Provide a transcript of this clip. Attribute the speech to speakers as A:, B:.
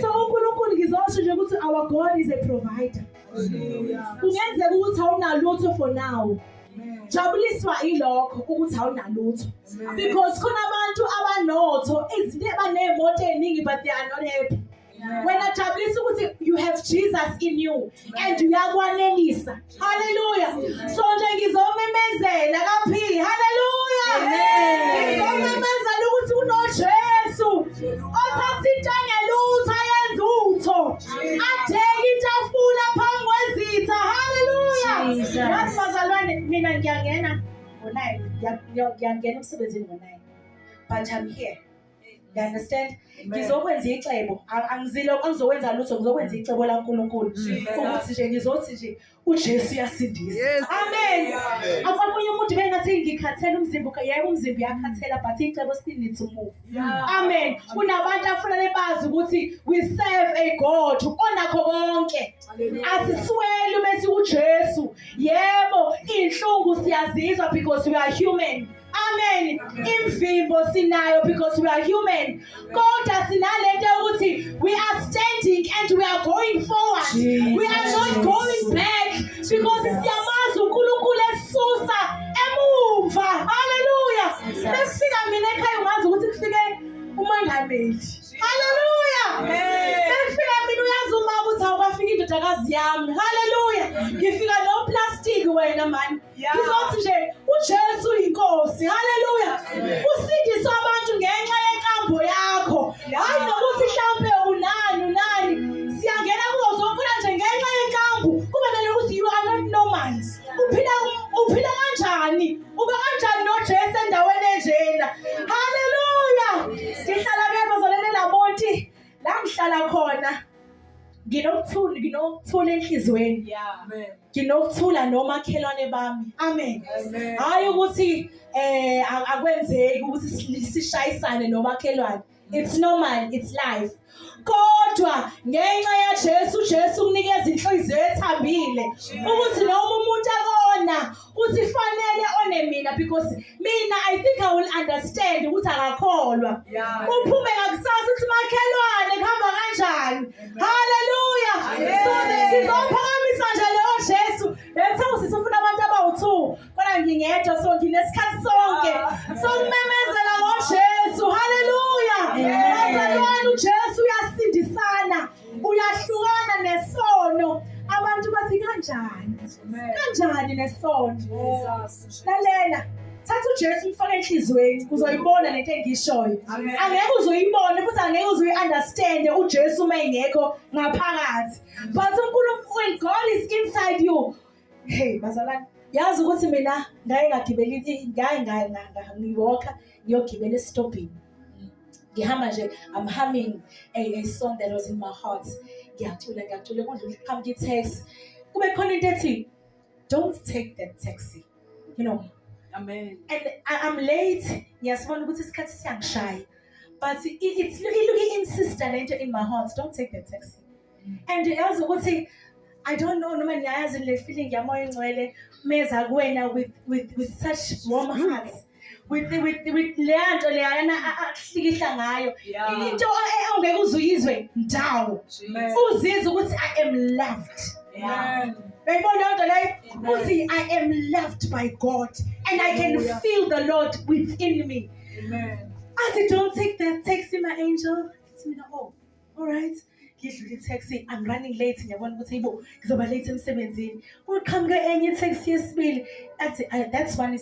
A: So uNkulunkulu ngizosho nje ukuthi our God is a provider. Kungenzeka ukuthi awunalutho for now. Jabuliswa ilokho ukuthi awunalutho. Because khona abantu abanotho izinto abanemoto eziningi but they are not happy. When I jabulisa ukuthi you have Jesus in you and uyakwanelisa. Hallelujah. So nje ngizomemezela kaphi. Hallelujah. Ngizomemezela ukuthi unoJesu. Othatha into engelutho ayenza utho. Adeka itafula phambi kwezitha. Hallelujah. Bazalwane mina ngiyangena ngo9. Ngiyangena emsebenzini ngo9. But I'm here. You understand? Ngizokwenza icebo. Angizokwenza lutho, ngizokwenza icebo laNkulunkulu. Ukuthi nje ngizothi nje uJesu uyasindisa. Amen. Akwamunye umuntu bengathi ngikhathela umzimba, yebo umzimba uyakhathela but icebo still needs to move. Amen. Kunabantu afanele bazi ukuthi we serve a God onakho konke. Asiswele bese uJesu. Yebo, inhlungu siyazizwa because we are human. Amen. Imvimbo sinayo because we are human. Kodwa sinalento ukuthi we are standing and we are going forward. We are not going back because siyamazi uNkulunkulu esusa emumva. Hallelujah. Befika mina ekhaya ungazi ukuthi kufike uMangameli. Hallelujah. Befika mina uyazi uma ukuthi awukafika indodakazi yami. Hallelujah. Ngifika no plastic wena man. Ngizothi nje uJesu inkosi. Hallelujah. Usindisa abantu ngenxa yenkambo yakho. Hayi nokuthi mhlambe unani. Siyangena kuzo zonke nje ngenxa yenkambo. Kufanele ukuthi you are not normal. Uphila kanjani? Uba kanjani noJesu endaweni enjena? Hallelujah. Ngihlala ke bazalene labonti la ngihlala khona. Nginokuthula enhlizweni. Nginokuthula nomakhelwane bami. Amen. Hayi ukuthi akwenzeki ukuthi sishayisane nomakhelwane. It's normal, it's life. Kodwa ngenxa yaJesu, uJesu unikeza inhliziyo ethambile ukuthi noma umuntu akona uthi fanele one mina because mina I think I will understand ukuthi akakholwa. Uphume ngakusasa uthi makhelwane khamba kanjani. Hallelujah. So sizophakamisa nje lo Jesu. Lethu sifuna abantu abawu2 kodwa ngingedwa so nginesikhathi sonke. So kumemezela ngoJesu. Hallelujah. Bazalwane uJesu uyasindisana. Uyahlukana nesono. Abantu bathi kanjani nesono. Lalela. Thatha uJesu mfake enhlizweni uzoyibona lento engishoyo. Angeke uzoyibona futhi angeke uzoyi-understand uJesu uma engekho ngaphakathi. But uNkulunkulu when God is inside you. Hey bazalwane, yazi ukuthi mina ngaye ngagibeli ngiwalka ngiyogibela esitobhini. Ngihamba nje I'm humming a song that was in my heart. Ngiyacula kudlula iqhamuka itext. Kube khona into ethi don't take that taxi. You know.
B: Amen.
A: And I'm late. Ngiyasibona ukuthi isikhathi siyangishaya. But it's looking insistent lento in my heart. Don't take that taxi. And yazi ukuthi I don't know noma niyayazi le feeling yamoya engcwele meza kuwena with such warm hearts. With leyanto leyana akuhlikihla ngayo. Into ongeke uzuyizwe ndawo. Uzizwe ukuthi I am loved. I am loved by God and I can feel the Lord within me. I said, don't take that taxi, my angel. It's me, oh, all right. Ngidlula taxi, I'm running late. Ngiyabona ukuthi yibo ngizoba late emsebenzini. Uqhamuke enye taxi yesibili. That's one is